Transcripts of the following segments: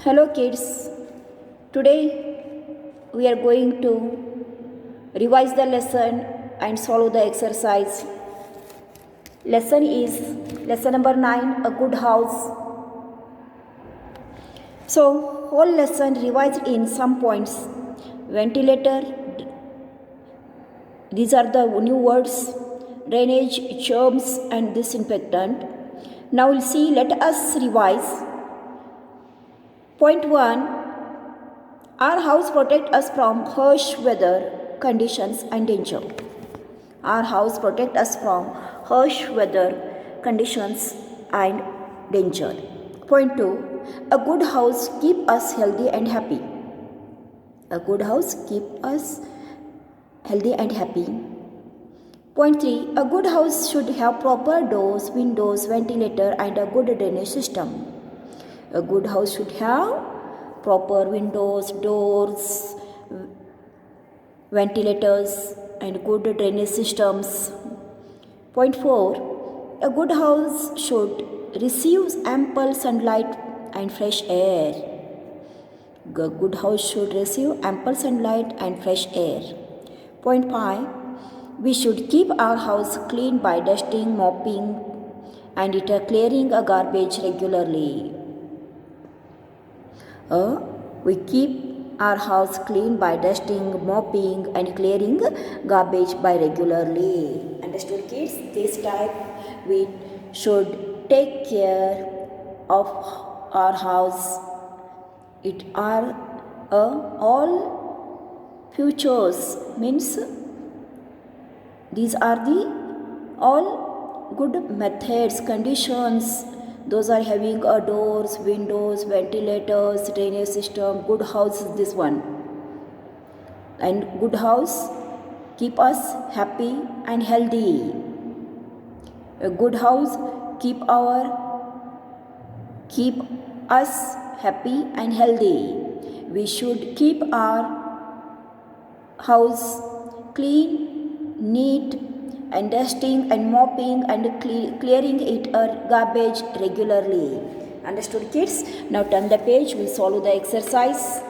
Hello kids, today we are going to revise the lesson and solve the exercise. Lesson is lesson number 9, a good house. So whole lesson revised in some points. Ventilator, these are the new words, drainage, germs and disinfectant. Now we'll see, let us revise. Point 1, our house protects us from harsh weather conditions and danger. Our house protects us from harsh weather conditions and danger. Point 2, a good house keeps us healthy and happy. A good house keeps us healthy and happy. Point 3, a good house should have proper doors, windows, ventilator and a good drainage system. A good house should have proper windows, doors, ventilators and good drainage systems. Point 4, a good house should receive ample sunlight and fresh air. A good house should receive ample sunlight and fresh air. Point 5, we should keep our house clean by dusting, mopping and clearing a garbage regularly. We keep our house clean by dusting, mopping and clearing garbage by regularly. Understood kids? This type we should take care of our house. It are all futures, means these are the all good methods, conditions. Those are having doors, windows, ventilators, drainage system. Good house is this one. And good house keep us happy and healthy. A good house keep us happy and healthy. We should keep our house clean, neat and dusting and mopping and clearing it garbage regularly. Understood kids? Now turn the page, we solve the exercise.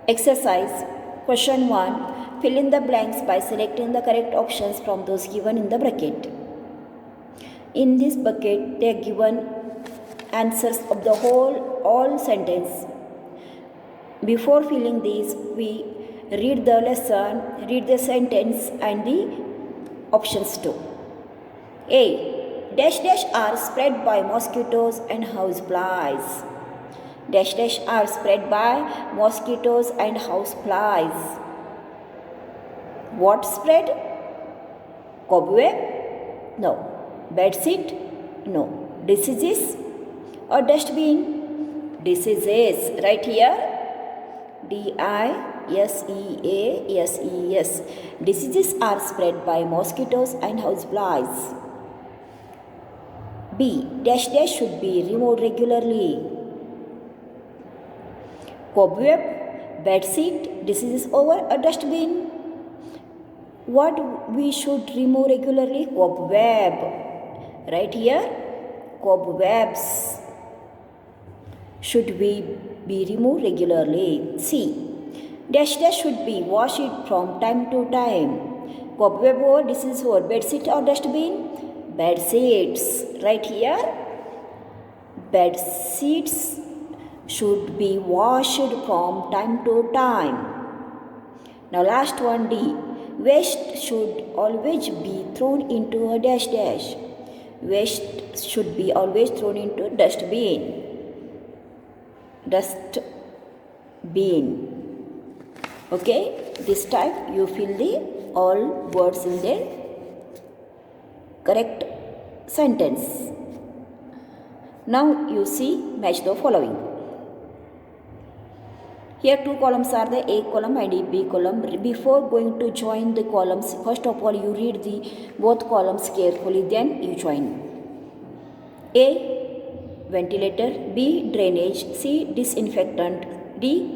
Exercise question 1, fill in the blanks by selecting the correct options from those given in the bracket. In this bucket they are given answers of the all sentence. Before filling these, we read the lesson, read the sentence and the options too. A, dash dash are spread by mosquitoes and house flies. Dash dash are spread by mosquitoes and house flies. What spread? Cobweb? No. Bedsheet? No. Diseases? Or dustbin? Diseases. Right here. D-I-S-E-A-S-E-S. Diseases are spread by mosquitoes and houseflies. B, dash dash should be removed regularly. Cobweb, bedsheet, diseases over a dustbin. What we should remove regularly? Cobweb. Right here. Cobwebs should be removed regularly. C, dash dash should be washed from time to time. Cobweb or disease or bedsheet or dustbin? Bedsheets. Right here. Bedsheets should be washed from time to time. Now last one, D, waste should always be thrown into a dash dash. Waste should be always thrown into dustbin. Dustbin. Okay, this type you fill the all words in the correct sentence. Now you see, match the following. Here two columns are the A column and B column. Before going to join the columns, first of all you read the both columns carefully, then you join. A, ventilator, B, drainage, C, disinfectant, D,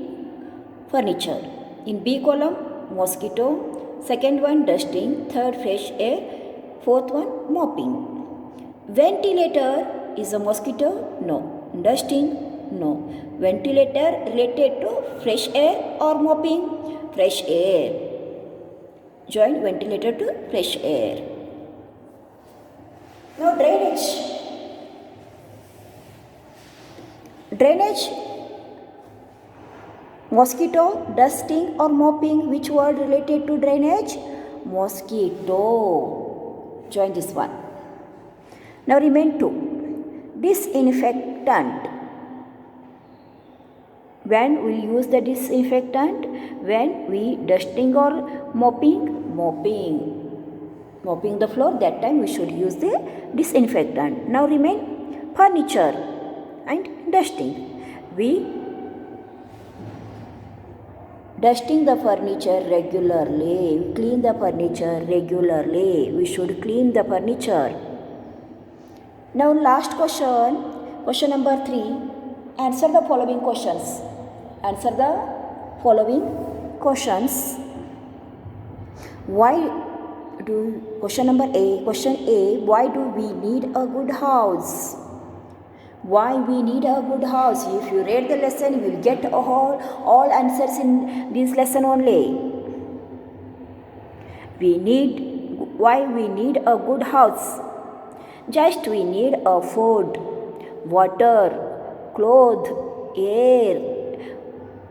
furniture. In B column, mosquito, second one dusting, third fresh air, fourth one mopping. Ventilator is a mosquito? No. Dusting? No. Ventilator related to fresh air or mopping? Fresh air. Join ventilator to fresh air. Now drainage. Drainage, mosquito, dusting or mopping. Which word related to drainage? Mosquito. Join this one. Now remain two. Disinfectant. When we use the disinfectant? When we dusting or mopping? Mopping the floor, that time we should use the disinfectant. Now remain furniture and dusting. We dusting the furniture regularly. We clean the furniture regularly. We should clean the furniture. Now last question, question number 3. Answer the following questions. Answer the following questions. Question number A. Question A. Why do we need a good house? Why we need a good house? If you read the lesson, you will get all answers in this lesson only. Why we need a good house? Just we need a food, water, clothes, air.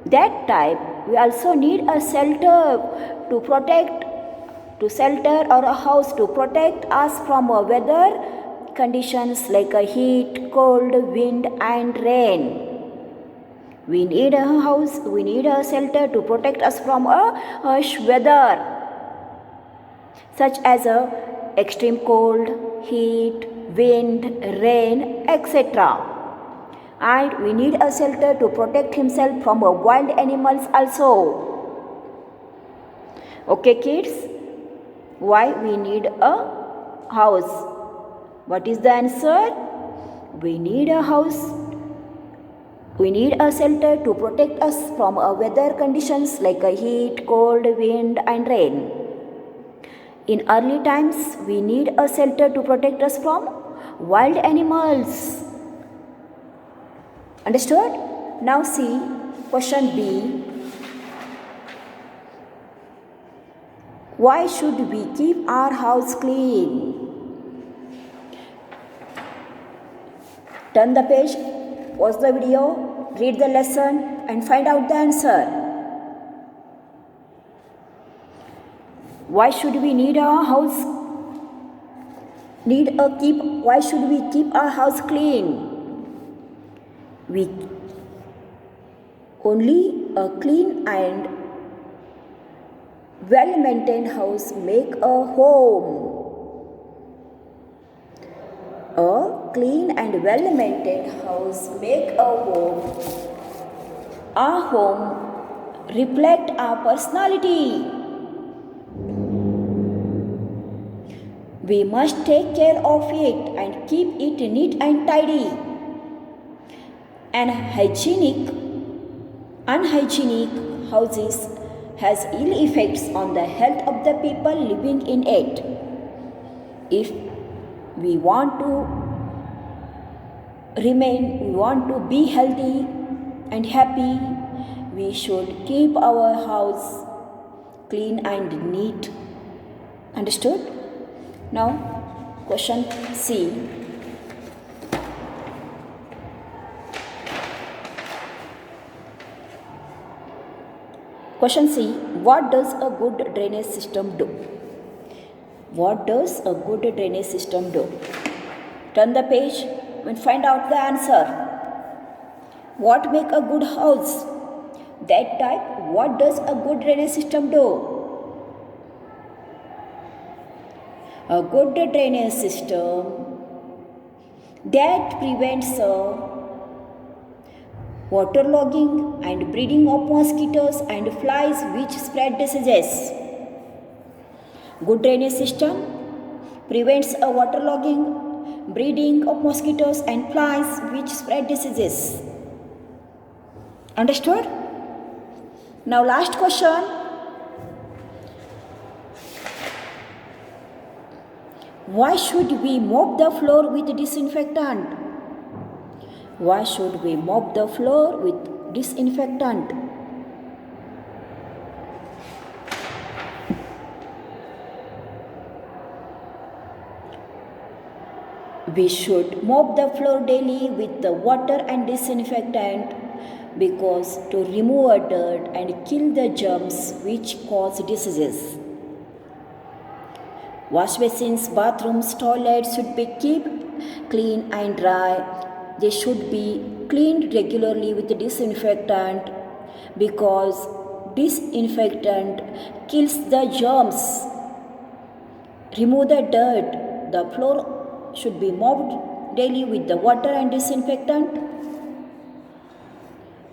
That type, we also need a shelter shelter or a house to protect us from weather conditions like a heat, cold, wind and rain. We need a house, we need a shelter to protect us from a harsh weather such as extreme cold, heat, wind, rain, etc. And we need a shelter to protect himself from wild animals also. Okay kids, why we need a house? What is the answer? We need a house. We need a shelter to protect us from weather conditions like heat, cold, wind and rain. In early times, we need a shelter to protect us from wild animals. Understood? Now see question B. Why should we keep our house clean? Turn the page, pause the video, read the lesson and find out the answer. Why should we need our house? Why should we keep our house clean? Only a clean and well-maintained house make a home. A clean and well-maintained house make a home. Our home reflect our personality. We must take care of it and keep it neat and tidy. Unhygienic houses has ill effects on the health of the people living in it. If we want to be healthy and happy, we should keep our house clean and neat. Understood? Now, question C. Question C. What does a good drainage system do? What does a good drainage system do? Turn the page and find out the answer. What make a good house? That type, what does a good drainage system do? A good drainage system that prevents waterlogging and breeding of mosquitoes and flies which spread diseases. Good drainage system prevents a waterlogging, breeding of mosquitoes and flies which spread diseases. Understood? Now last question. Why should we mop the floor with disinfectant? Why should we mop the floor with disinfectant? We should mop the floor daily with the water and disinfectant because to remove dirt and kill the germs which cause diseases. Wash basins, bathrooms, toilets should be kept clean and dry. They should be cleaned regularly with disinfectant because disinfectant kills the germs. Remove the dirt. The floor should be mopped daily with the water and disinfectant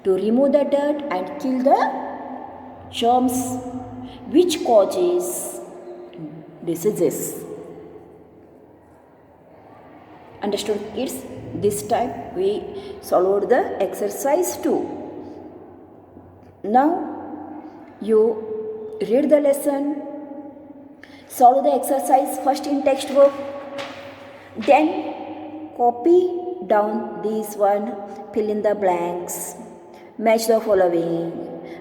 to remove the dirt and kill the germs which causes diseases. Understood, kids? This time we solved the exercise 2. Now you read the lesson, solve the exercise first in textbook, then copy down this one, fill in the blanks, match the following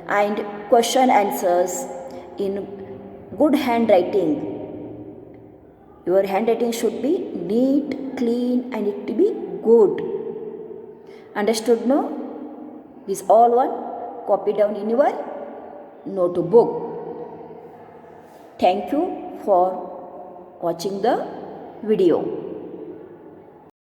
and question answers in good handwriting. Your handwriting should be neat, clean and it to be good. Understood, no? This all one copy down in your notebook. Thank you for watching the video.